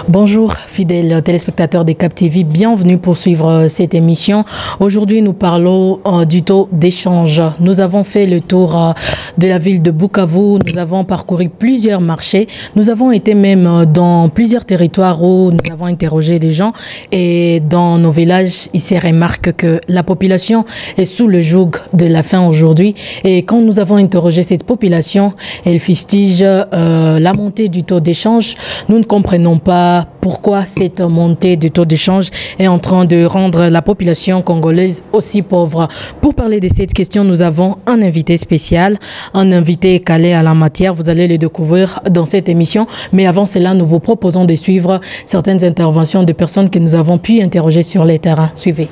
Bonjour fidèles téléspectateurs des Cap TV, bienvenue pour suivre cette émission. Aujourd'hui nous parlons du taux d'échange. Nous avons fait le tour de la ville de Bukavu, nous avons parcouru plusieurs marchés, nous avons été même dans plusieurs territoires où nous avons interrogé les gens et dans nos villages, il se remarque que la population est sous le joug de la faim aujourd'hui et quand nous avons interrogé cette population, elle fustige la montée du taux d'échange. Nous ne comprenons pas pourquoi cette montée du taux d'échange est en train de rendre la population congolaise aussi pauvre. Pour parler de cette question, nous avons un invité spécial, un invité calé à la matière. Vous allez le découvrir dans cette émission. Mais avant cela, nous vous proposons de suivre certaines interventions de personnes que nous avons pu interroger sur les terrains. Suivez.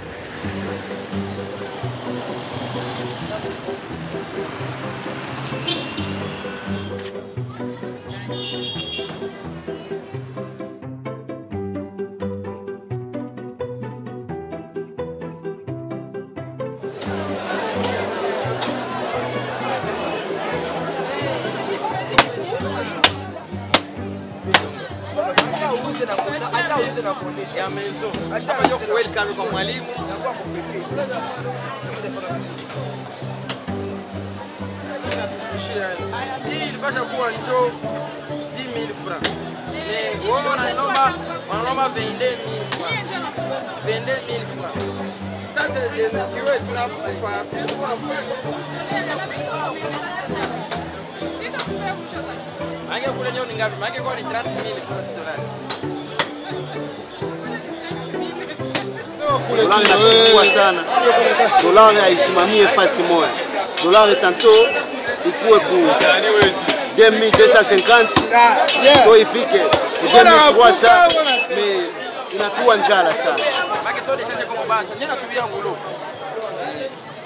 Ya maison hapa yo welcome kwa mwalimu hii ilipasha kuwa njo 10,000 francs mais wanalomba 22,000 francs 22,000 francs. Sasa ndio tunakufa mange kule nyo ni ngapi? Mange kwa ni 30,000 francs dolari. Dolari inakuwa sana. Dolari haisimamie fasi moja. Dolari tanto ikuwe ku 2250 to ifike 2300 mais inakuwa njala sana. Mange to deshaje kwa basi. Nyana tuwia ngulo.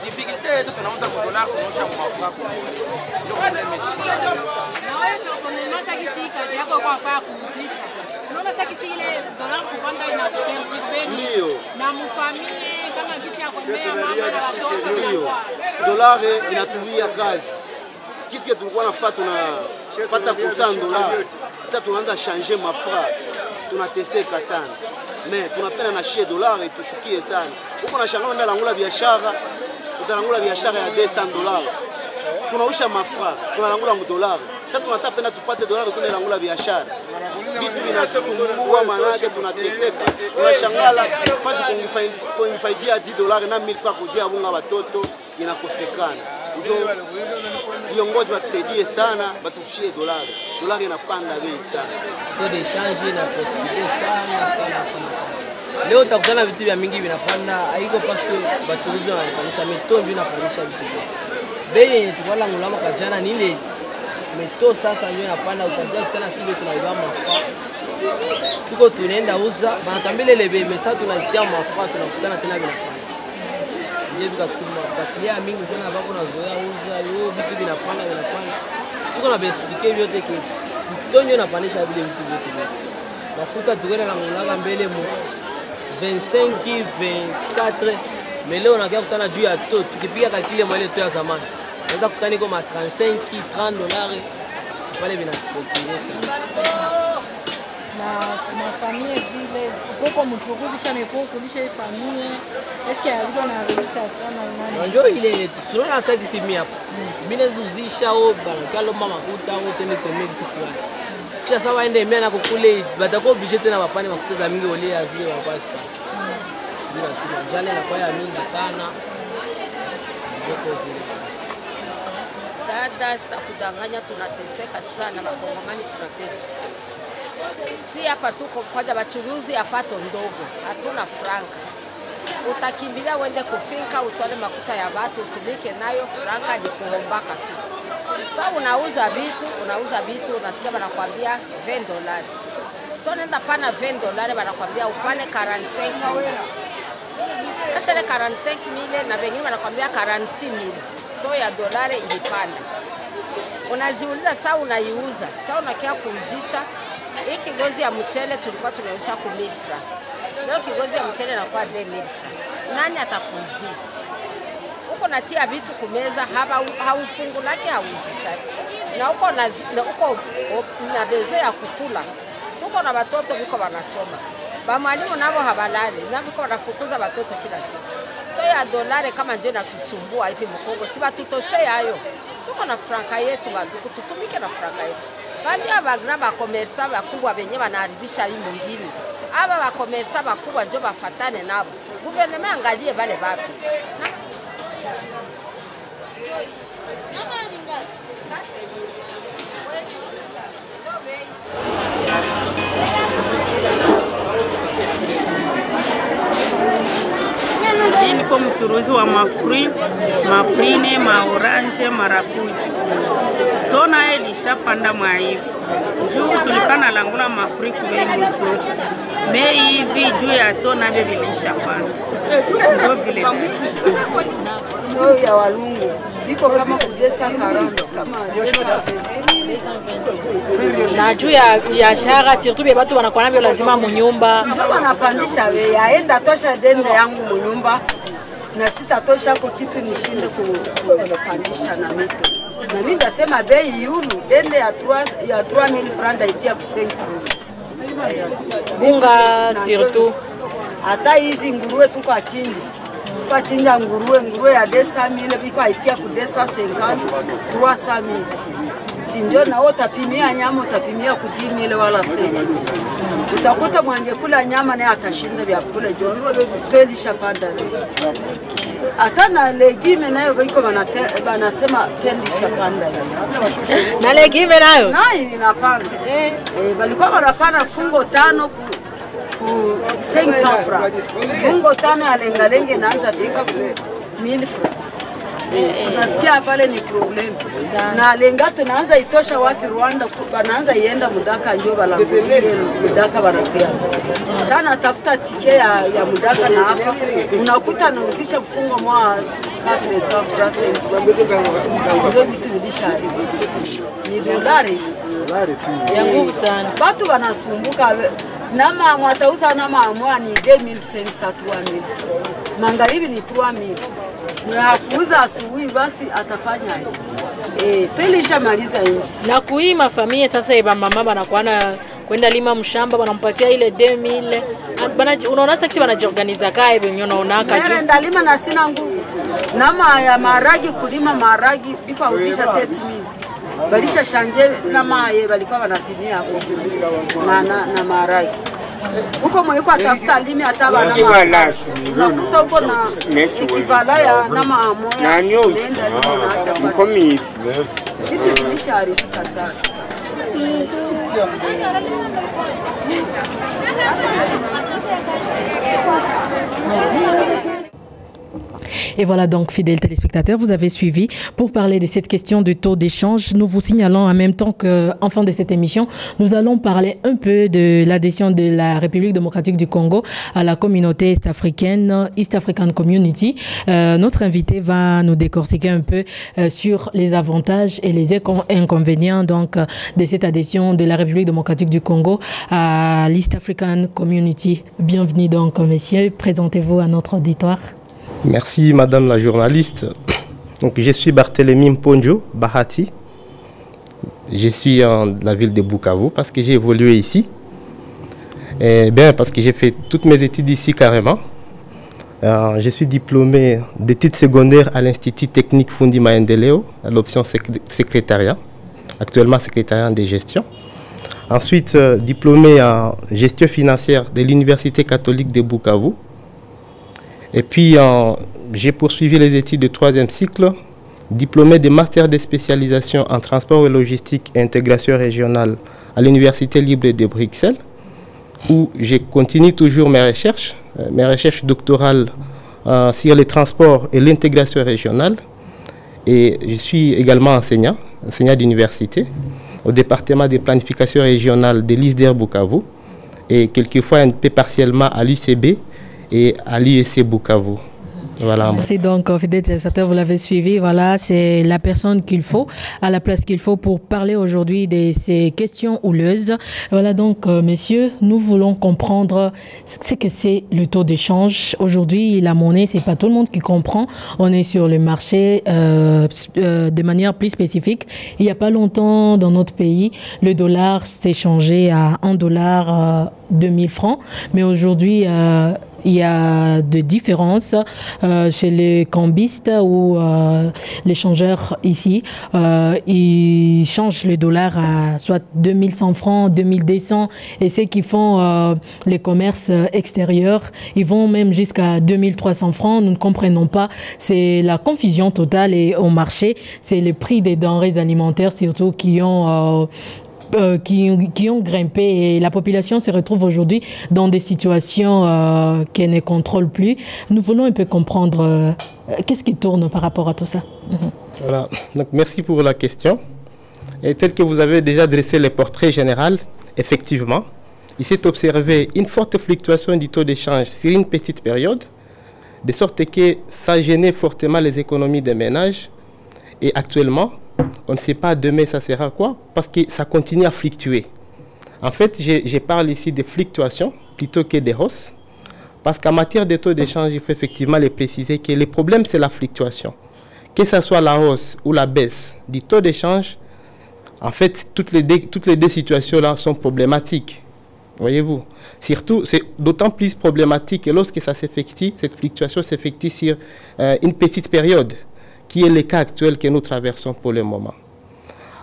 Difficulté yetu tunauza kwa dola kunosha mwafuko. Ndio problème. Na wewe personnellement ça kisi kazi yako kwa faa kuuzisha. Unaona sasa kisi ile dola kupanda ina ndio. Na mfamie kama kisi ya kumbea mama na watoto. Ndio. Dolari inatuwia kazi. Kitu tulikuwa nafaa tunapata kusan dolari. Sasa tunaanza changer mafra. Tunateseka sana. Mais tunapenda na shie dolari tushukie sana. Huko na shangao ndio langula biashara. Utalangula biashara ya $200. Tunausha mafra, tunalangula $1. Sasa tunataka tupate dolari tunalangula biashara. Vitu vinasumbua manake tunateseka. Tunashangala fasi kungifaidia $10 na 1,000 francs kuzia bunga watoto inakosekana. Ndio viongozi watusaidie sana, batushie dolari. Dolari inapanda bei sana. Taux d'échange inapotea sana. Leo utakutana vitu vya mingi vinapanda, haiko parce que bachuruzi wanapandisha metonjo inapandisha vitu vyote. Bei tukala ngulama kwa jana ni ile meto sasa ndio inapanda, utakuja tena sisi tunaiba mafuta. Tuko tunaenda uza, banatambile ile bei mesa tunasitia mafuta tunakutana tena vinapanda. Ndio tukatuma bakia mingi sana bako na zoea uza, hiyo vitu vinapanda. Tuko na expliquer vyote ke tonjo inapandisha vile vitu vyote. Mafuta tukenda na ngulama mbele mu 25, 24, mais leo unakia kutana juu ya to tukipiga kakile mwele to ya zamani. Unaweza kutana iko ma 35, $30 pale vinakotingesa. Na familia vile uko mchukuzi kisha mefoko kulisha familia. Est-ce qu'il y a alikuwa anarudisha sana nani? Ndio ile tunaona sasa kisimi hapa. Mimi nazuzisha au bankalo mama kuta au tena tena kitu fulani. Kisha sasa waende mimi na kukule batako budget tena wapane mafuta za mingi wale azile wa basi pa. Bila tunajali na kwa ya mingi sana. Ndio zile. Dada sitakudanganya, tunateseka sana na Kongomani tunateseka. Si hapa tuko kwanza bachuruzi ya pato ndogo, hatuna franka. Utakimbilia uende kufika utole makuta ya watu utumike nayo, franka ni kuhombaka tu. Sasa unauza vitu unasikia banakwambia $20. So nenda pana $20 banakwambia upane 45,000. Sasa ile 45,000 na wengine banakwambia 46,000. To ya dolari ilipanda. Unajiuliza sasa unaiuza. Sasa unakia kuujisha. Hii kigozi ya mchele tulikuwa tunausha kwa 1,000 francs. Leo kigozi ya mchele inakuwa 2,000 francs. Nani atakuzia? Uko natia vitu kumeza hapa haufungulaki haujishaki. Na uko na bezo ya kukula. tuko na watoto biko wanasoma. Ba mwalimu nabo habalali, na biko wanafukuza watoto kila siku. Kwa ya dolari kama ndio natusumbua hivi Mkongo, si batutoshe hayo. Tuko na franka yetu banduku, tutumike na franka yetu. Bali abagna ba komersa bakubwa benye banaharibisha hii mwingine. Aba ba komersa bakubwa ndio bafatane nabo. Gouvernement angalie bale batu. Hii niko mchuruzi wa mafrui, maprine, maorange, marakuji. Tona ilishapanda mwa hivi. Juu tulikana langula mafrui kubei mzuri. Bei hivi juu ya tona bebe ilishapanda. Ndio vile. Ndio ya walungu. Biko kama kudesa karanga kama na juu ya biashara surtout bia watu wanakuwa navyo lazima munyumba. Wanapandisha bei, aenda tosha dende yangu munyumba na sitatosha kwa kitu nishinde kupandisha na mito. Na mimi ndasema bei yulu dende ya 3000 francs itia ku 5. Bunga surtout hata hizi nguruwe tuko achindi. Tukachinja nguruwe ya 200,000 biko itia ku 250, 300,000. Si ndio na utapimia nyama utapimia ku 10,000 wala 7. Utakuta mwanje kula nyama naye atashinda vya kula jo. Tuelisha panda. Hata na legime nayo biko banasema tuelisha panda. Na legime nayo? Nayo inapanda. Balikuwa wanapanda fungo 5 ku 500 francs. Fungo 5 ya lengalenge naanza fika ku 1000 francs. Tunasikia pale ni problem. Na lenga tunaanza itosha wapi Rwanda, banaanza ienda Mudaka ndio balangulie Mudaka banapea. Sana tafuta tike ya Mudaka na hapa unakuta nauzisha mfungo mwa 400 francs. Ndio vitu vilisha hivi. Ni dolari ya nguvu sana. Watu wanasumbuka nama mwatauza nama amwa ni 2500 3000. Magharibi ni 3000. Na kuuza asubuhi basi atafanya hivi. Tulisha maliza nje. Na kuima familia sasa iba mama banakuana kwenda lima mshamba banampatia ile 2000. Unaona sasa wanajiorganiza kae benyo naona kaje. Nenda lima na sina nguvu. Nama ya maragi kulima maragi biko uzisha 7000. Balisha shanje nama ye balikuwa wanapimia hapo. Na maragi. Huko mwiko atafuta limi ataba na mama. Unakuta huko na ekivala ya nama amoya. Nenda lima na atafasi. Kitu kilishaharibika sana. Et voilà donc, fidèles téléspectateurs, vous avez suivi pour parler de cette question du taux d'échange. Nous vous signalons en même temps qu'en fin de cette émission, nous allons parler un peu de l'adhésion de la République démocratique du Congo à la communauté est-africaine, East African Community. Notre invité va nous décortiquer un peu sur les avantages et les inconvénients donc, de cette adhésion de la République démocratique du Congo à l'East African Community. Bienvenue donc, messieurs. Présentez-vous à notre auditoire. Merci madame la journaliste. Donc, je suis Barthélemy Mponjo Bahati. Je suis de la ville de Bukavu parce que j'ai évolué ici. Et bien parce que j'ai fait toutes mes études ici carrément. Je suis diplômé d'études secondaires à l'Institut technique Fundi Maendeleo, à l'option secrétariat. Actuellement secrétariat de gestion. Ensuite diplômé en gestion financière de l'Université catholique de Bukavu. Et puis, j'ai poursuivi les études de 3e cycle, diplômé de master de spécialisation en transport et logistique et intégration régionale à l'Université libre de Bruxelles, où je continue toujours mes recherches doctorales sur les transports et l'intégration régionale. Et je suis également enseignant d'université au département de planification régionale de l'ISDER Bukavu et quelquefois un peu partiellement à l'UCB et à l'UEC Bukavu. Voilà. Merci donc, fidèles téléspectateurs, vous l'avez suivi. Voilà, c'est la personne qu'il faut, à la place qu'il faut pour parler aujourd'hui de ces questions houleuses. Voilà donc, messieurs, nous voulons comprendre ce que c'est le taux d'échange. Aujourd'hui, la monnaie, c'est pas tout le monde qui comprend. On est sur le marché de manière plus spécifique. Il n'y a pas longtemps, dans notre pays, le dollar s'est changé à $1 2000 francs. Mais aujourd'hui, il y a des différences chez les cambistes ou l'échangeur ici. Ils changent le dollar à soit 2100 francs, 2200. Et ceux qui font les commerces extérieurs, ils vont même jusqu'à 2300 francs. Nous ne comprenons pas. C'est la confusion totale et au marché, c'est le prix des denrées alimentaires surtout qui ont grimpé et la population se retrouve aujourd'hui dans des situations qu'elle ne contrôle plus. Nous voulons un peu comprendre qu'est-ce qui tourne par rapport à tout ça. Voilà. Donc, merci pour la question. Et tel que vous avez déjà dressé le portrait général, effectivement, il s'est observé une forte fluctuation du taux d'échange sur une petite période, de sorte que ça gênait fortement les économies des ménages. Et actuellement, on ne sait pas demain ça sera quoi, parce que ça continue à fluctuer. En fait, je parle ici de fluctuations plutôt que de hausses, parce qu'en matière de taux d'échange, il faut effectivement les préciser que le problème, c'est la fluctuation. Que ce soit la hausse ou la baisse du taux d'échange, en fait, toutes les deux situations-là sont problématiques. Voyez-vous, surtout, c'est d'autant plus problématique que lorsque ça s'effectue, cette fluctuation s'effectue sur une petite période, qui est le cas actuel que nous traversons pour le moment.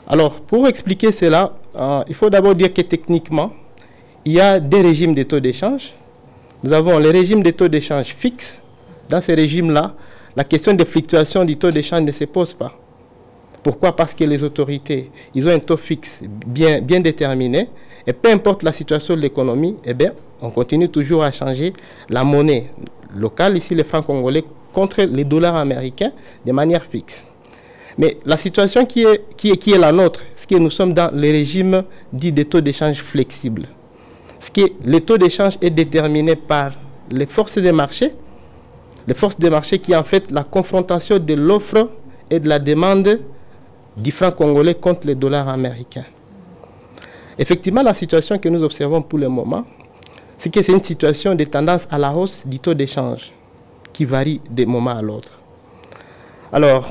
Alors, pour expliquer cela, il faut d'abord dire que techniquement, il y a des régimes de taux d'échange. Nous avons le régime de taux d'échange fixe. Dans ces régimes-là, la question de fluctuation du taux d'échange ne se pose pas. Pourquoi? Parce que les autorités, ils ont un taux fixe bien déterminé. Et peu importe la situation de l'économie, eh bien, on continue toujours à changer la monnaie locale, ici les francs congolais, contre les dollars américains de manière fixe. Mais la situation qui est la nôtre, c'est que nous sommes dans le régime dit de taux d'échange flexible. Ce que le taux d'échange est déterminé par les forces des marchés, qui est en fait la confrontation de l'offre et de la demande du franc congolais contre les dollars américains. Effectivement, la situation que nous observons pour le moment, c'est que c'est une situation de tendance à la hausse du taux d'échange qui varie d'un moment à l'autre. Alors,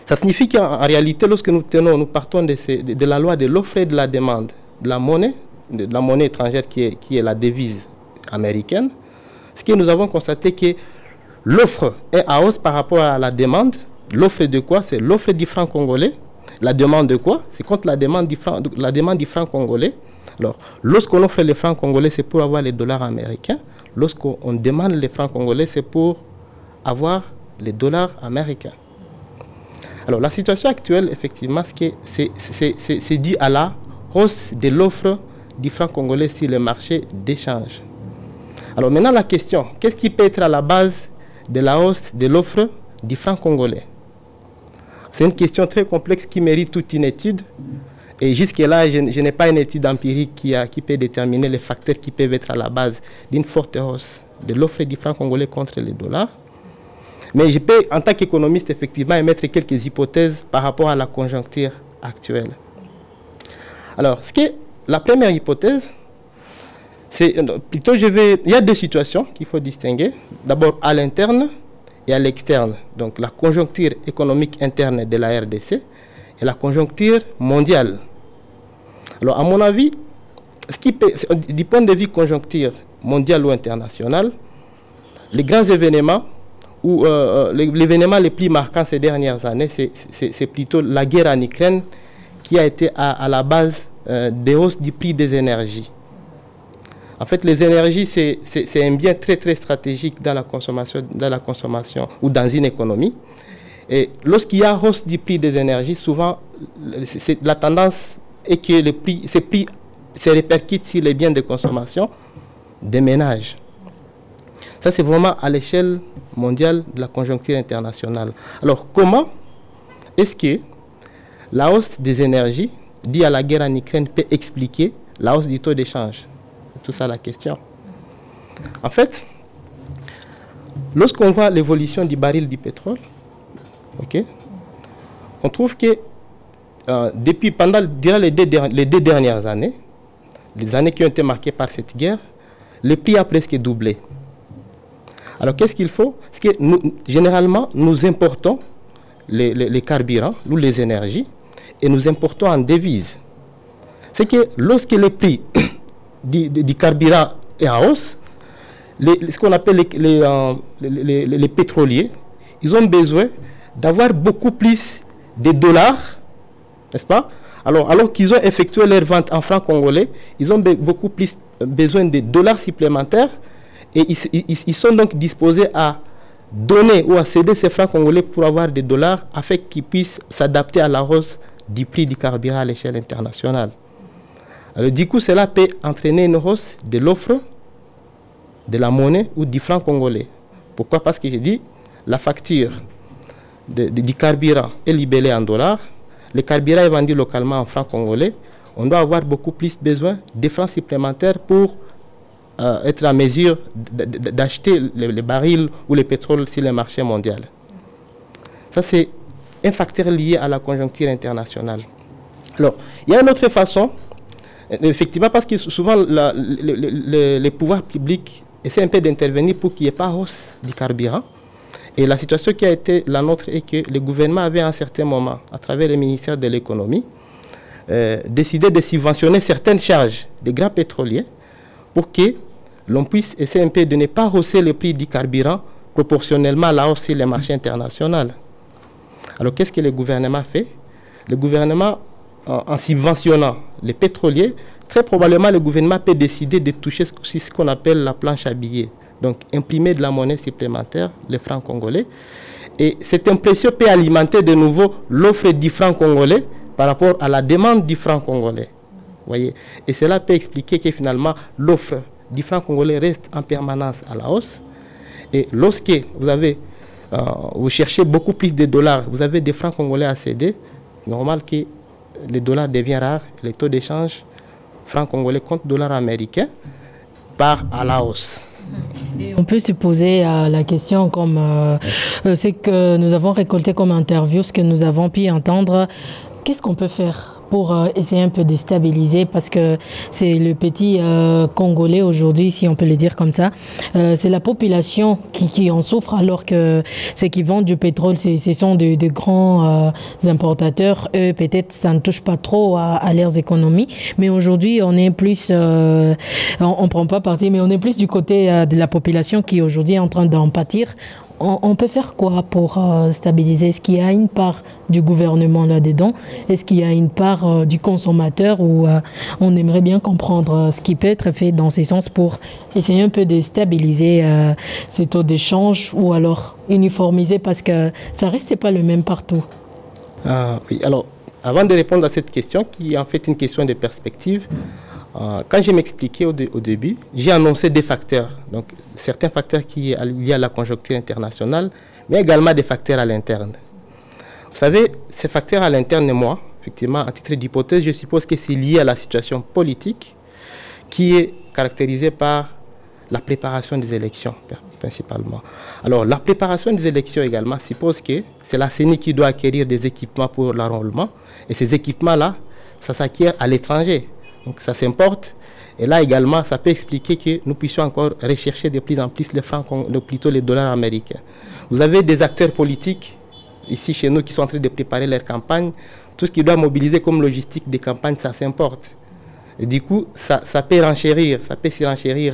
ça signifie qu'en réalité, lorsque nous partons de la loi de l'offre et de la demande, de la monnaie étrangère qui est la devise américaine, ce que nous avons constaté que l'offre est à hausse par rapport à la demande. L'offre de quoi? C'est l'offre du franc congolais. La demande de quoi? C'est contre la demande du franc congolais. Alors, lorsqu'on offre les francs congolais, c'est pour avoir les dollars américains. Lorsqu'on demande les francs congolais, c'est pour avoir les dollars américains. Alors, la situation actuelle, effectivement, c'est dû à la hausse de l'offre du franc congolais sur le marché d'échange. Alors, maintenant, la question, qu'est-ce qui peut être à la base de la hausse de l'offre du franc congolais? C'est une question très complexe qui mérite toute une étude. Et jusque-là, je n'ai pas une étude empirique qui peut déterminer les facteurs qui peuvent être à la base d'une forte hausse de l'offre du franc congolais contre les dollars. Mais je peux, en tant qu'économiste, effectivement, émettre quelques hypothèses par rapport à la conjoncture actuelle. Alors, la première hypothèse, c'est plutôt, il y a deux situations qu'il faut distinguer. D'abord, à l'interne et à l'externe. Donc, la conjoncture économique interne de la RDC et la conjoncture mondiale. Alors, à mon avis, du point de vue conjoncture mondiale ou internationale, les grands événements ou l'événement le plus marquant ces dernières années, c'est plutôt la guerre en Ukraine qui a été à la base des hausses du prix des énergies. En fait, les énergies, c'est un bien très très stratégique dans la consommation ou dans une économie. Et lorsqu'il y a hausse du prix des énergies, souvent, la tendance est que ces prix se répercutent sur les biens de consommation des ménages. Ça, c'est vraiment à l'échelle mondiale de la conjoncture internationale. Alors, comment est-ce que la hausse des énergies due à la guerre en Ukraine peut expliquer la hausse du taux d'échange? C'est tout ça la question. En fait, lorsqu'on voit l'évolution du baril du pétrole, on trouve que pendant les deux dernières années, les années qui ont été marquées par cette guerre, le prix a presque doublé. Alors qu'est-ce qu'il faut? Parce que généralement, nous importons les carburants ou les énergies et nous importons en devises. C'est que lorsque le prix du carburant est en hausse, ce qu'on appelle les pétroliers, ils ont besoin d'avoir beaucoup plus de dollars, n'est-ce pas? Alors qu'ils ont effectué leur vente en francs congolais, ils ont beaucoup plus besoin de dollars supplémentaires et ils sont donc disposés à donner ou à céder ces francs congolais pour avoir des dollars afin qu'ils puissent s'adapter à la hausse du prix du carburant à l'échelle internationale. Alors du coup, cela peut entraîner une hausse de l'offre de la monnaie ou du franc congolais. Pourquoi? Parce que j'ai dit, la facture du carburant est libellée en dollars, le carburant est vendu localement en francs congolais, on doit avoir beaucoup plus besoin de francs supplémentaires pour être en mesure d'acheter les barils ou le pétrole sur le marché mondial. Ça, c'est un facteur lié à la conjoncture internationale. Alors, il y a une autre façon, effectivement, parce que souvent les pouvoirs publics essaient un peu d'intervenir pour qu'il n'y ait pas hausse du carburant. Et la situation qui a été la nôtre est que le gouvernement avait à un certain moment, à travers le ministère de l'économie, décidé de subventionner certaines charges des grands pétroliers pour que l'on puisse essayer un peu de ne pas hausser le prix du carburant proportionnellement à la hausse sur les marchés internationaux. Alors qu'est-ce que le gouvernement fait? Le gouvernement, en subventionnant les pétroliers, très probablement le gouvernement peut décider de toucher ce qu'on appelle la planche à billets. Donc imprimer de la monnaie supplémentaire, les francs congolais. Et cette impression peut alimenter de nouveau l'offre du franc congolais par rapport à la demande du franc congolais. Voyez? Et cela peut expliquer que finalement l'offre du franc congolais reste en permanence à la hausse. Et lorsque vous cherchez beaucoup plus de dollars, vous avez des francs congolais à céder, normal que les dollars deviennent rares, les taux d'échange francs congolais contre dollars américains part à la hausse. Et on peut se poser la question comme ce que nous avons récolté comme interview, ce que nous avons pu entendre, qu'est-ce qu'on peut faire pour essayer un peu de stabiliser, parce que c'est le petit Congolais aujourd'hui, si on peut le dire comme ça, c'est la population qui en souffre, alors que ceux qui vendent du pétrole, ce sont de grands importateurs. Eux, peut-être, ça ne touche pas trop à leurs économies, mais aujourd'hui, on est plus, on prend pas parti, mais on est plus du côté de la population qui aujourd'hui est en train d'en pâtir. On peut faire quoi pour stabiliser? Est-ce qu'il y a une part du gouvernement là-dedans? Est-ce qu'il y a une part du consommateur? Ou on aimerait bien comprendre ce qui peut être fait dans ces sens pour essayer un peu de stabiliser ces taux d'échange, ou alors uniformiser, parce que ça ne reste pas le même partout. Oui, alors, avant de répondre à cette question, qui est en fait une question de perspective, quand je m'expliquais au début, j'ai annoncé des facteurs, donc certains facteurs qui sont liés à la conjoncture internationale, mais également des facteurs à l'interne. Vous savez, ces facteurs à l'interne, moi, effectivement, à titre d'hypothèse, je suppose que c'est lié à la situation politique qui est caractérisée par la préparation des élections, principalement. Alors, la préparation des élections également suppose que c'est la CENI qui doit acquérir des équipements pour l'enrôlement, et ces équipements-là, ça s'acquiert à l'étranger. Donc ça s'importe, et là également ça peut expliquer que nous puissions encore rechercher de plus en plus les francs, plutôt les dollars américains. Vous avez des acteurs politiques ici chez nous qui sont en train de préparer leur campagne. Tout ce qui doit mobiliser comme logistique des campagnes, ça s'importe. Et du coup, ça peut renchérir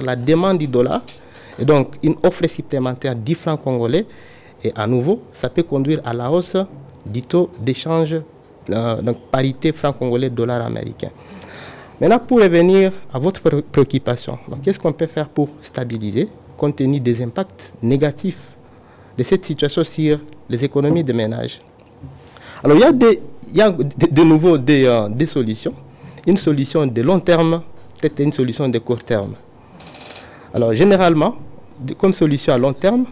la demande du dollar, et donc une offre supplémentaire du franc congolais, et à nouveau, ça peut conduire à la hausse du taux d'échange, donc parité franc congolais dollar américain. Maintenant, pour revenir à votre préoccupation, qu'est-ce qu'on peut faire pour stabiliser, compte tenu des impacts négatifs de cette situation sur les économies des ménages? Alors, il y a de nouveau des solutions. Une solution de long terme, peut-être une solution de court terme. Alors, généralement, comme solution à long terme,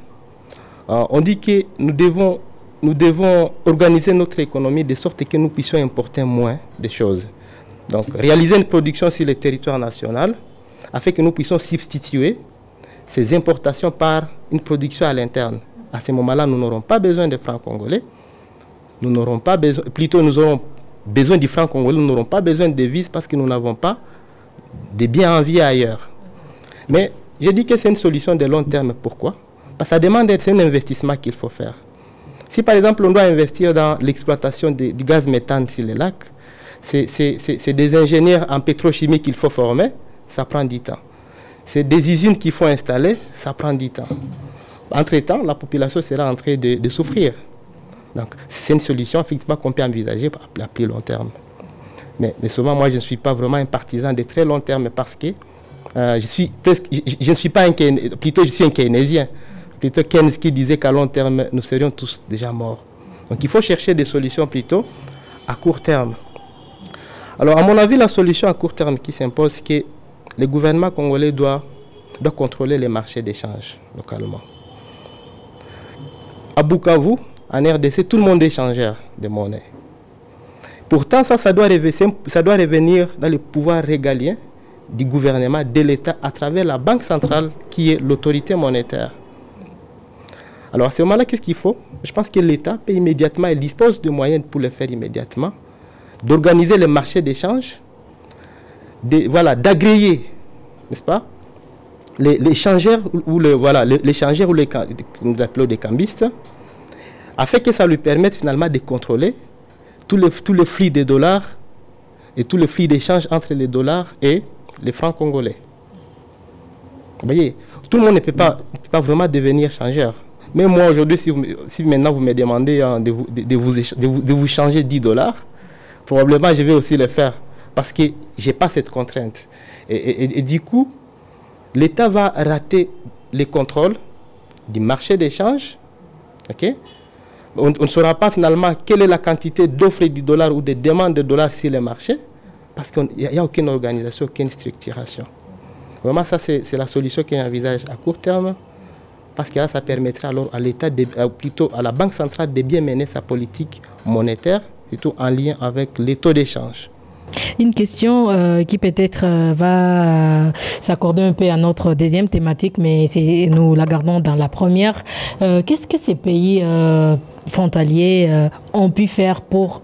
on dit que nous devons organiser notre économie de sorte que nous puissions importer moins de choses. Donc, réaliser une production sur le territoire national afin que nous puissions substituer ces importations par une production à l'interne. À ce moment-là, nous n'aurons pas besoin de francs congolais. Nous n'aurons pas besoin, plutôt nous aurons besoin du franc congolais, nous n'aurons pas besoin de devises parce que nous n'avons pas de biens enviés ailleurs. Mais je dis que c'est une solution de long terme. Pourquoi? Parce que ça demande, c'est un investissement qu'il faut faire. Si par exemple on doit investir dans l'exploitation du gaz méthane sur les lacs, c'est des ingénieurs en pétrochimie qu'il faut former, ça prend du temps. C'est des usines qu'il faut installer, ça prend du temps. Entre-temps, la population sera en train de souffrir. Donc, c'est une solution effectivement qu'on peut envisager à plus long terme. Mais souvent, moi, je ne suis pas vraiment un partisan de très long terme parce que je ne suis pas un keynésien, plutôt je suis un keynésien. Plutôt Keynes qui disait qu'à long terme, nous serions tous déjà morts. Donc, il faut chercher des solutions plutôt à court terme. Alors, à mon avis, la solution à court terme qui s'impose, c'est que le gouvernement congolais doit contrôler les marchés d'échange localement. À Bukavu, en RDC, tout le monde est échangeur de monnaie. Pourtant, ça doit revenir dans le pouvoir régalien du gouvernement, de l'État, à travers la Banque centrale qui est l'autorité monétaire. Alors à ce moment-là, qu'est-ce qu'il faut? Je pense que l'État peut immédiatement, il dispose de moyens pour le faire immédiatement, d'organiser les marchés d'échange, d'agréer, n'est-ce pas, les changeurs ou les nous appelons des cambistes, afin que ça lui permette finalement de contrôler tous les flux de dollars et tous les flux d'échange entre les dollars et les francs congolais. Vous voyez, tout le monde ne peut pas vraiment devenir changeur. Même moi aujourd'hui, si maintenant vous me demandez de vous changer 10 $, probablement je vais aussi le faire parce que je n'ai pas cette contrainte. Et du coup, l'État va rater les contrôles du marché d'échange. Okay? On ne saura pas finalement quelle est la quantité d'offres du dollar ou de demandes de dollars sur le marché parce qu'il n'y a aucune organisation, aucune structuration. Vraiment, ça c'est la solution que j'envisage à court terme. Parce que là, ça permettra alors à l'État, plutôt à la Banque centrale, de bien mener sa politique monétaire, plutôt en lien avec les taux d'échange. Une question qui peut-être va s'accorder un peu à notre deuxième thématique, mais nous la gardons dans la première. Qu'est-ce que ces pays frontaliers ont pu faire pour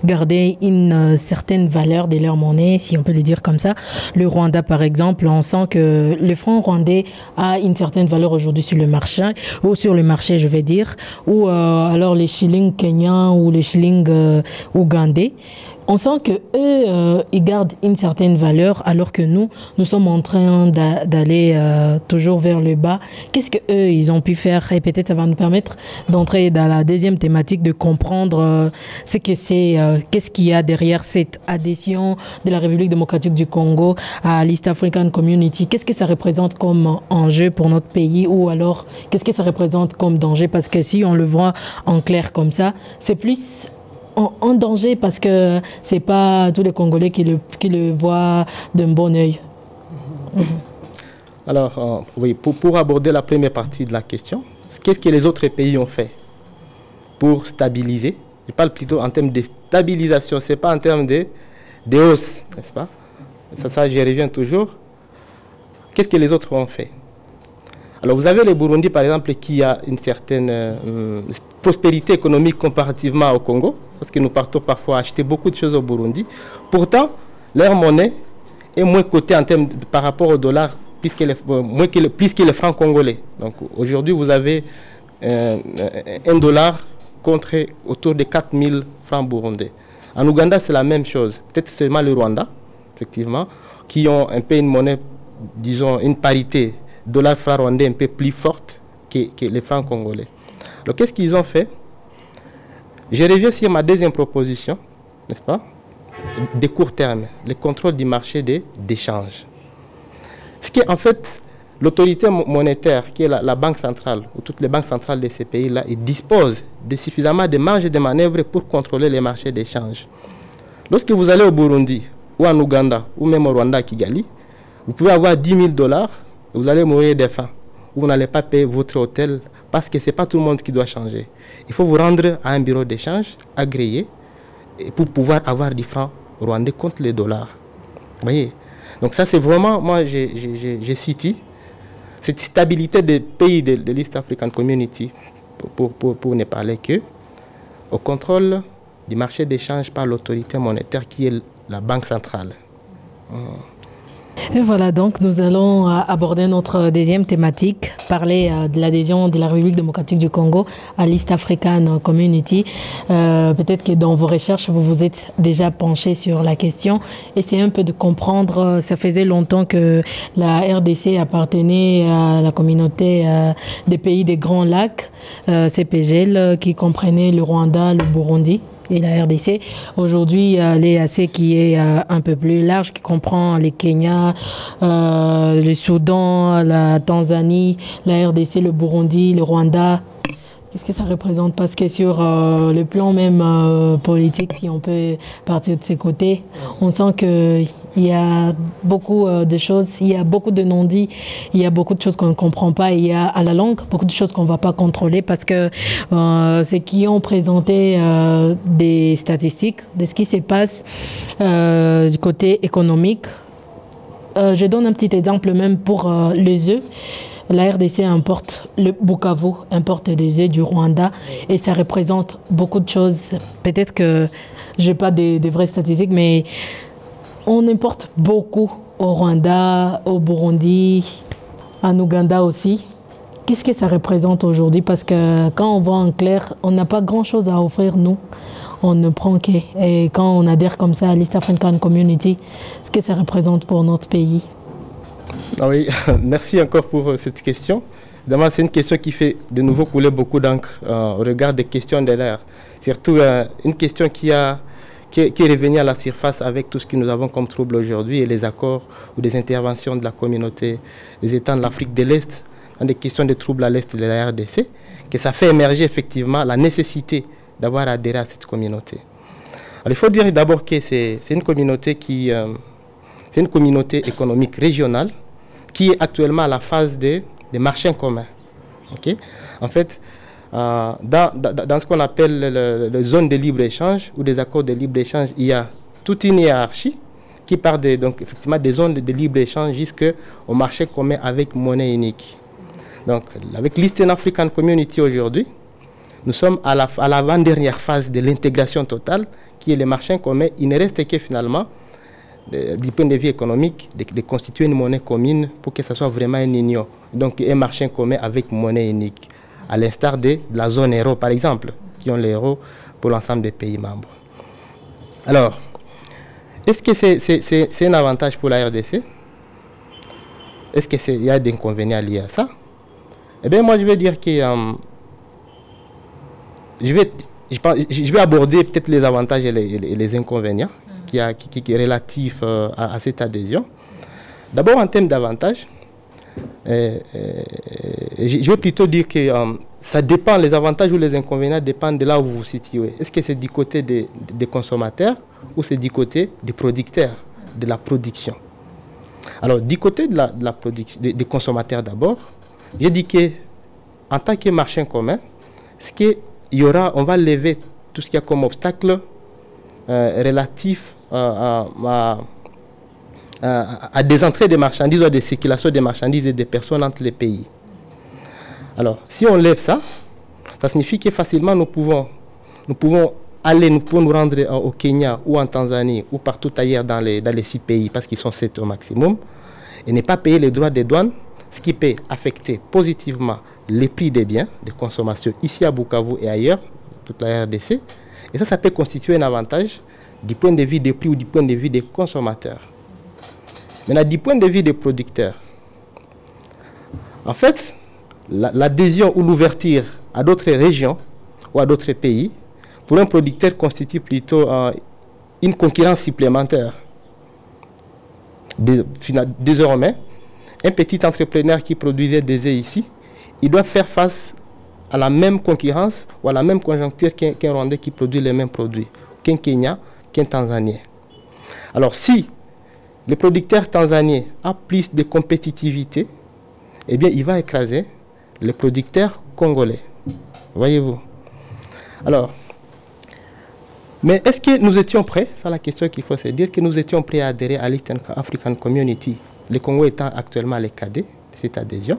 garder une certaine valeur de leur monnaie, si on peut le dire comme ça? Le Rwanda, par exemple, on sent que le franc rwandais a une certaine valeur aujourd'hui sur le marché, je vais dire, ou alors les shillings kenyans ou les shillings ougandais. On sent qu'eux, ils gardent une certaine valeur alors que nous sommes en train d'aller toujours vers le bas. Qu'est-ce qu'eux, ils ont pu faire? Et peut-être ça va nous permettre d'entrer dans la deuxième thématique, de comprendre qu'est-ce qu'il y a derrière cette adhésion de la République démocratique du Congo à l'East African Community. Qu'est-ce que ça représente comme enjeu pour notre pays, ou alors qu'est-ce que ça représente comme danger? Parce que si on le voit en clair comme ça, c'est plus en danger parce que ce n'est pas tous les Congolais qui le voient d'un bon œil. Alors, oui, pour aborder la première partie de la question, qu'est-ce que les autres pays ont fait pour stabiliser? Je parle plutôt en termes de stabilisation, ce n'est pas en termes de hausse, n'est-ce pas? Ça, j'y reviens toujours. Qu'est-ce que les autres ont fait? Alors, vous avez le Burundi, par exemple, qui a une certaine prospérité économique comparativement au Congo, parce que nous partons parfois acheter beaucoup de choses au Burundi. Pourtant, leur monnaie est moins cotée en termes par rapport au dollar, plus que le franc congolais. Donc, aujourd'hui, vous avez $1 contre autour de 4000 francs burundais. En Ouganda, c'est la même chose. Peut-être seulement le Rwanda, effectivement, qui ont un peu une monnaie, disons, une parité dollar-franc rwandais un peu plus forte que les francs congolais. Alors, qu'est-ce qu'ils ont fait? Je reviens sur ma deuxième proposition, n'est-ce pas? De court terme, le contrôle du marché d'échange. Ce qui est en fait l'autorité monétaire, qui est la banque centrale, ou toutes les banques centrales de ces pays-là, ils disposent de suffisamment de marge de manœuvre pour contrôler les marchés d'échange. Lorsque vous allez au Burundi, ou en Ouganda, ou même au Rwanda, à Kigali, vous pouvez avoir $10 000, vous allez mourir de faim, ou vous n'allez pas payer votre hôtel, parce que ce n'est pas tout le monde qui doit changer. Il faut vous rendre à un bureau d'échange agréé pour pouvoir avoir des francs rwandais contre les dollars. Vous voyez? Donc ça, c'est vraiment, moi, j'ai cité cette stabilité des pays de l'East African Community, pour ne parler que, au contrôle du marché d'échange par l'autorité monétaire qui est la Banque centrale. Et voilà, donc nous allons aborder notre deuxième thématique, parler de l'adhésion de la République démocratique du Congo à l'East African Community. Peut-être que dans vos recherches, vous vous êtes déjà penché sur la question. Essayez un peu de comprendre, ça faisait longtemps que la RDC appartenait à la communauté des pays des Grands Lacs, CPGL, qui comprenait le Rwanda, le Burundi et la RDC. Aujourd'hui, l'EAC qui est un peu plus large, qui comprend les Kenya, le Soudan, la Tanzanie, la RDC, le Burundi, le Rwanda. Qu'est-ce que ça représente? Parce que sur le plan même politique, si on peut partir de ces côtés, on sent qu'il y a beaucoup de choses, il y a beaucoup de non-dits, il y a beaucoup de choses qu'on ne comprend pas, il y a à la langue beaucoup de choses qu'on ne va pas contrôler parce que ceux qui ont présenté des statistiques de ce qui se passe du côté économique. Je donne un petit exemple même pour les œufs. La RDC importe, le Bukavu importe des œufs du Rwanda et ça représente beaucoup de choses. Peut-être que je n'ai pas des vraies statistiques, mais on importe beaucoup au Rwanda, au Burundi, en Ouganda aussi. Qu'est-ce que ça représente aujourd'hui? Parce que quand on voit en clair, on n'a pas grand-chose à offrir, nous. On ne prend que. Et quand on adhère comme ça à l'East African Community, ce que ça représente pour notre pays? Ah oui, merci encore pour cette question. Évidemment, c'est une question qui fait de nouveau couler beaucoup d'encre au regard des questions de l'air. Surtout une question qui est revenue à la surface avec tout ce que nous avons comme trouble aujourd'hui et les accords ou des interventions de la communauté des États de l'Afrique de l'Est dans des questions de troubles à l'Est de la RDC, que ça fait émerger effectivement la nécessité d'avoir adhéré à cette communauté. Alors, il faut dire d'abord que c'est une communauté qui... c'est une communauté économique régionale qui est actuellement à la phase des marchés communs. Okay? En fait, dans ce qu'on appelle les zones de libre-échange ou des accords de libre-échange, il y a toute une hiérarchie qui part donc, effectivement des zones de libre-échange jusqu'au marché commun avec monnaie unique. Donc, avec l'Eastern African Community aujourd'hui, nous sommes à l'avant-dernière phase de l'intégration totale qui est le marché commun. Il ne reste que finalement du point de vue économique, de constituer une monnaie commune pour que ce soit vraiment une union. Donc un marché commun avec monnaie unique, à l'instar de la zone euro par exemple, qui ont l'euro pour l'ensemble des pays membres. Alors, est-ce que c'est un avantage pour la RDC? Est-ce qu'il y a des inconvénients liés à ça? Eh bien moi je vais dire que je vais aborder peut-être les avantages et les inconvénients qui est relatif à cette adhésion. D'abord, en termes d'avantages, je vais plutôt dire que ça dépend, les avantages ou les inconvénients dépendent de là où vous vous situez. Est-ce que c'est du côté des consommateurs ou c'est du côté des producteurs, de la production? Alors, du côté des consommateurs d'abord, j'ai dit qu'en tant que marché commun, on va lever tout ce qu'il y a comme obstacle relatif à des entrées de marchandises ou à des circulations de marchandises et des personnes entre les pays. Alors, si on lève ça, ça signifie que facilement nous pouvons nous rendre au Kenya ou en Tanzanie ou partout ailleurs dans les 6 pays, parce qu'ils sont 7 au maximum, et ne pas payer les droits de douane, ce qui peut affecter positivement les prix des biens de consommation ici à Bukavu et ailleurs, toute la RDC. Et ça peut constituer un avantage du point de vue des prix ou du point de vue des consommateurs. Maintenant, du point de vue des producteurs, en fait, l'adhésion ou l'ouverture à d'autres régions ou à d'autres pays, pour un producteur, constitue plutôt une concurrence supplémentaire. Désormais, un petit entrepreneur qui produisait des œufs ici, il doit faire face à la même concurrence ou à la même conjoncture qu'un Rwandais qui produit les mêmes produits, qu'un Kenya, qu'un Tanzanien. Alors si le producteur tanzanien a plus de compétitivité, eh bien il va écraser les producteurs congolais. Voyez-vous. Alors, mais est-ce que nous étions prêts? C'est la question qu'il faut se dire, que nous étions prêts à adhérer à l'East African Community, le Congo étant actuellement les cadets de cette adhésion.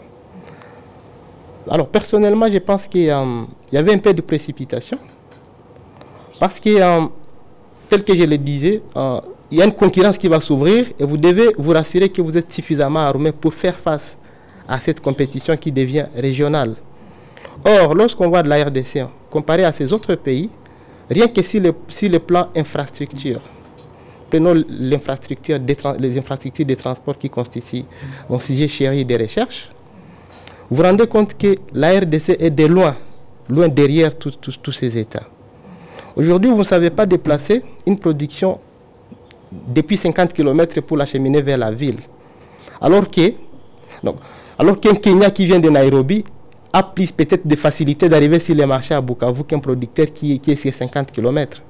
Alors personnellement, je pense qu'il y avait un peu de précipitation. Parce que, tel que je le disais, il y a une concurrence qui va s'ouvrir et vous devez vous rassurer que vous êtes suffisamment armé pour faire face à cette compétition qui devient régionale. Or, lorsqu'on voit de la RDC, comparé à ces autres pays, rien que si le plan infrastructure, prenons les infrastructures des transports qui constituent mon sujet chéri des recherches, vous vous rendez compte que la RDC est de loin derrière tous ces États. Aujourd'hui, vous ne savez pas déplacer une production depuis 50 km pour l'acheminer vers la ville. Alors qu'un Kenya qui vient de Nairobi a plus peut-être de facilité d'arriver sur les marchés à Bukavu qu'un producteur qui est sur 50 km.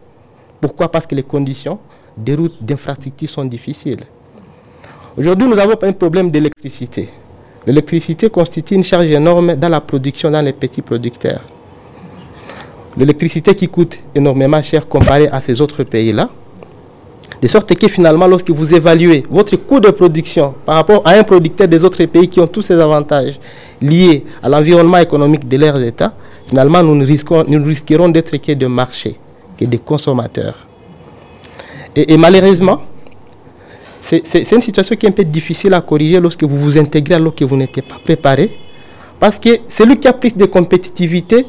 Pourquoi? Parce que les conditions des routes d'infrastructure sont difficiles. Aujourd'hui, nous avons un problème d'électricité. L'électricité constitue une charge énorme dans la production, dans les petits producteurs. L'électricité qui coûte énormément cher comparée à ces autres pays-là. De sorte que finalement, lorsque vous évaluez votre coût de production par rapport à un producteur des autres pays qui ont tous ces avantages liés à l'environnement économique de leurs États, finalement, nous risquerons d'être que des marchés, que des consommateurs. Et malheureusement, c'est une situation qui est un peu difficile à corriger lorsque vous vous intégrez alors que vous n'étiez pas préparé. Parce que celui qui a plus de compétitivité,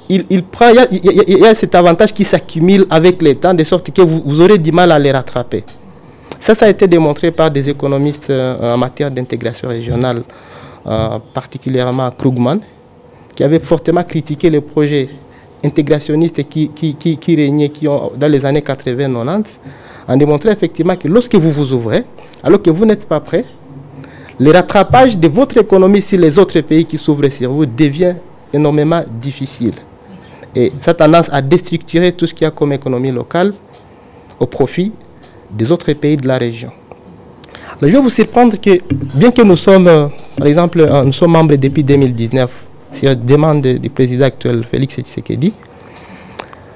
il y a cet avantage qui s'accumule avec le temps, de sorte que vous aurez du mal à les rattraper. Ça a été démontré par des économistes en matière d'intégration régionale, particulièrement Krugman, qui avait fortement critiqué les projets intégrationnistes qui régnaient dans les années 80-90, en démontrant effectivement que lorsque vous vous ouvrez, alors que vous n'êtes pas prêt, le rattrapage de votre économie sur les autres pays qui s'ouvrent sur vous devient énormément difficile. Et ça a tendance à déstructurer tout ce qu'il y a comme économie locale au profit des autres pays de la région. Alors, je vais vous surprendre que, bien que nous sommes, par exemple, nous sommes membres depuis 2019, sur la demande du président actuel Félix Tshisekedi,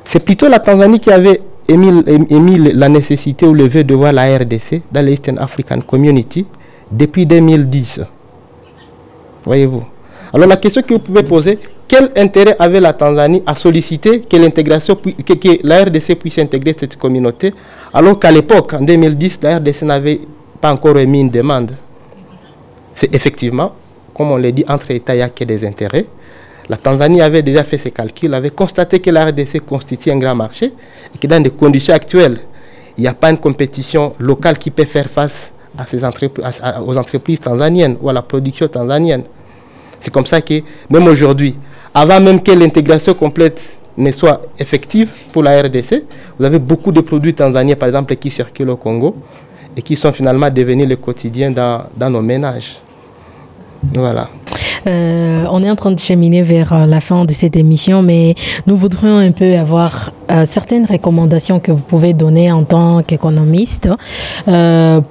c'est plutôt la Tanzanie qui avait émis la nécessité ou le vœu de voir la RDC dans l'Eastern African Community depuis 2010. Voyez-vous. Alors la question que vous pouvez poser, quel intérêt avait la Tanzanie à solliciter que la RDC puisse intégrer cette communauté, alors qu'à l'époque, en 2010, la RDC n'avait pas encore émis une demande? C'est effectivement, comme on l'a dit, entre États, il n'y a que des intérêts. La Tanzanie avait déjà fait ses calculs, avait constaté que la RDC constitue un grand marché et que dans des conditions actuelles, il n'y a pas une compétition locale qui peut faire face à aux entreprises tanzaniennes ou à la production tanzanienne. C'est comme ça que, même aujourd'hui, avant même que l'intégration complète ne soit effective pour la RDC, vous avez beaucoup de produits tanzaniens, par exemple, qui circulent au Congo et qui sont finalement devenus le quotidien dans nos ménages. Voilà. On est en train de cheminer vers la fin de cette émission, mais nous voudrions un peu avoir certaines recommandations que vous pouvez donner en tant qu'économiste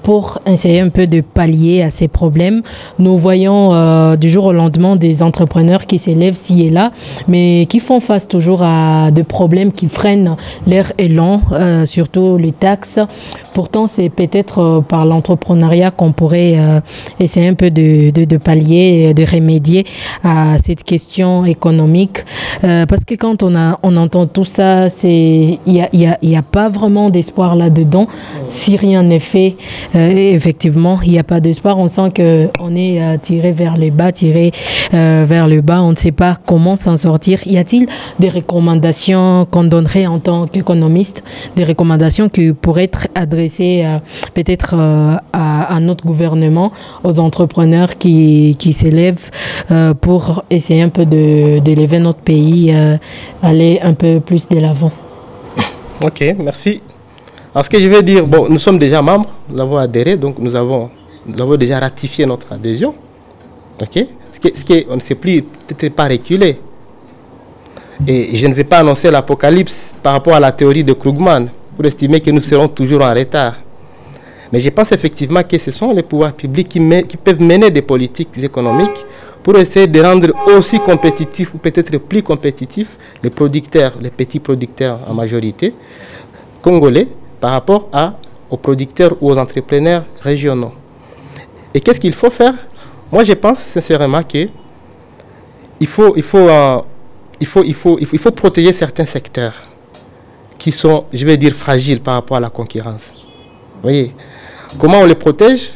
pour essayer un peu de pallier à ces problèmes. Nous voyons du jour au lendemain des entrepreneurs qui s'élèvent ci et là, mais qui font face toujours à des problèmes qui freinent leur élan, surtout les taxes. Pourtant, c'est peut-être par l'entrepreneuriat qu'on pourrait essayer un peu de pallier, de remédier à cette question économique. Parce que quand on entend tout ça, il n'y a pas vraiment d'espoir là-dedans. Si rien n'est fait, effectivement, il n'y a pas d'espoir. On sent qu'on est tiré vers le bas, On ne sait pas comment s'en sortir. Y a-t-il des recommandations qu'on donnerait en tant qu'économiste, des recommandations qui pourraient être adressées peut-être à notre gouvernement, aux entrepreneurs qui s'élèvent pour essayer un peu d'élever notre pays, aller un peu plus de l'avant? Ok, merci. Alors ce que je vais dire, bon, nous sommes déjà membres, nous avons adhéré, donc nous avons déjà ratifié notre adhésion. Ok, on ne sait plus, peut-être pas reculer. Et je ne vais pas annoncer l'apocalypse par rapport à la théorie de Krugman pour estimer que nous serons toujours en retard. Mais je pense effectivement que ce sont les pouvoirs publics qui peuvent mener des politiques économiques pour essayer de rendre aussi compétitifs ou peut-être plus compétitifs les producteurs, les petits producteurs en majorité, congolais, par rapport aux producteurs ou aux entrepreneurs régionaux. Et qu'est-ce qu'il faut faire? Moi, je pense sincèrement que il faut protéger certains secteurs qui sont, je vais dire, fragiles par rapport à la concurrence. Vous voyez, comment on les protège?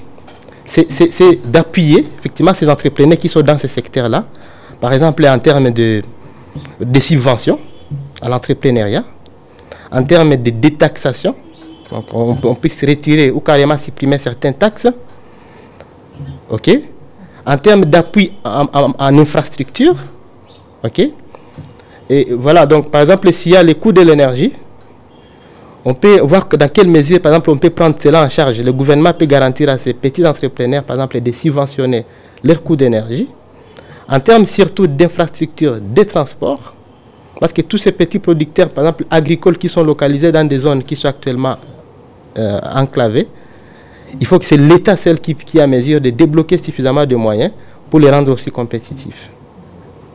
C'est d'appuyer effectivement ces entrepreneurs qui sont dans ces secteurs-là, par exemple en termes de subventions à l'entrepreneuriat, en termes de détaxation, donc on puisse retirer ou carrément supprimer certaines taxes, ok, en termes d'appui en infrastructure, ok, et voilà, donc par exemple s'il y a les coûts de l'énergie, on peut voir que dans quelle mesure, par exemple, on peut prendre cela en charge. Le gouvernement peut garantir à ces petits entrepreneurs, par exemple, de subventionner leurs coûts d'énergie. En termes surtout d'infrastructures, de transports, parce que tous ces petits producteurs, par exemple, agricoles qui sont localisés dans des zones qui sont actuellement enclavées, il faut que c'est l'État, celle qui est à mesure de débloquer suffisamment de moyens pour les rendre aussi compétitifs.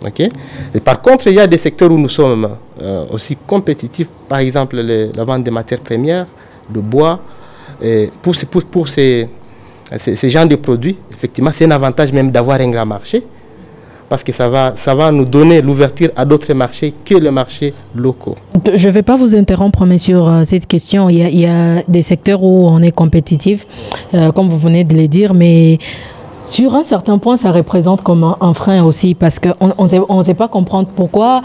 Okay? Et par contre, il y a des secteurs où nous sommes aussi compétitifs, par exemple la vente de matières premières, de bois. Pour ces genres de produits, effectivement, c'est un avantage même d'avoir un grand marché, parce que ça va nous donner l'ouverture à d'autres marchés que les marchés locaux. Je ne vais pas vous interrompre, mais sur cette question, il y a des secteurs où on est compétitif, comme vous venez de le dire, mais sur un certain point, ça représente comme un frein aussi, parce qu'on ne sait pas comprendre pourquoi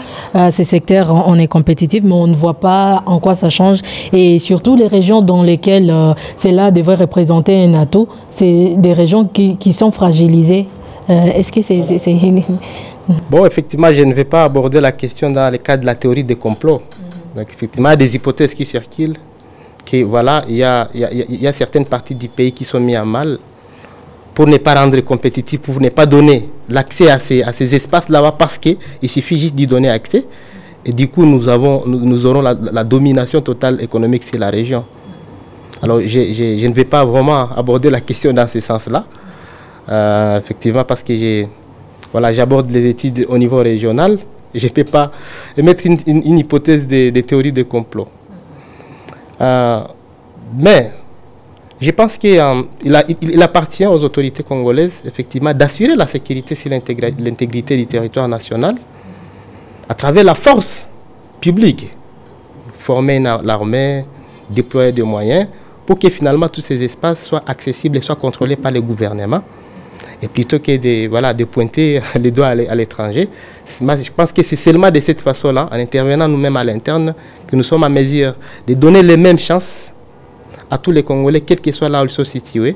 ces secteurs, on est compétitif, mais on ne voit pas en quoi ça change. Et surtout, les régions dans lesquelles cela devrait représenter un atout, c'est des régions qui sont fragilisées. Est-ce que c'est... Bon, effectivement, je ne vais pas aborder la question dans le cadre de la théorie des complots. Donc, effectivement, il y a des hypothèses qui circulent, que voilà, il y a certaines parties du pays qui sont mises à mal, pour ne pas rendre compétitif, pour ne pas donner l'accès à ces espaces là-bas, parce qu'il suffit juste d'y donner accès. Et du coup, nous aurons la domination totale économique sur la région. Alors, je ne vais pas vraiment aborder la question dans ce sens-là, effectivement, parce que j'aborde les études au niveau régional. Je ne peux pas émettre une hypothèse de théorie de complot. Mais je pense qu'il appartient aux autorités congolaises, effectivement, d'assurer la sécurité sur l'intégrité du territoire national à travers la force publique. Former l'armée, déployer des moyens pour que finalement tous ces espaces soient accessibles et soient contrôlés par le gouvernement. Et plutôt que de pointer les doigts à l'étranger, je pense que c'est seulement de cette façon-là, en intervenant nous-mêmes à l'interne, que nous sommes à mesure de donner les mêmes chances à tous les Congolais, quel que soit là où ils sont situés,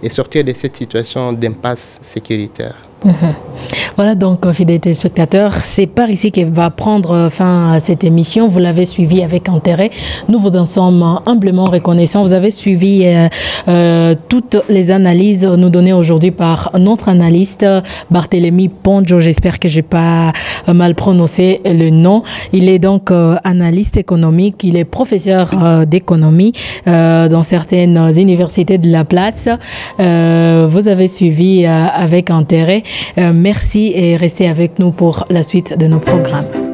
et sortir de cette situation d'impasse sécuritaire. Voilà donc, fidèles téléspectateurs, c'est par ici qu'elle va prendre fin à cette émission. Vous l'avez suivi avec intérêt. Nous vous en sommes humblement reconnaissants. Vous avez suivi toutes les analyses nous données aujourd'hui par notre analyste Barthélemy Ponjo. J'espère que je n'ai pas mal prononcé le nom. Il est donc analyste économique. Il est professeur d'économie dans certaines universités de la place. Vous avez suivi avec intérêt. Merci et restez avec nous pour la suite de nos programmes.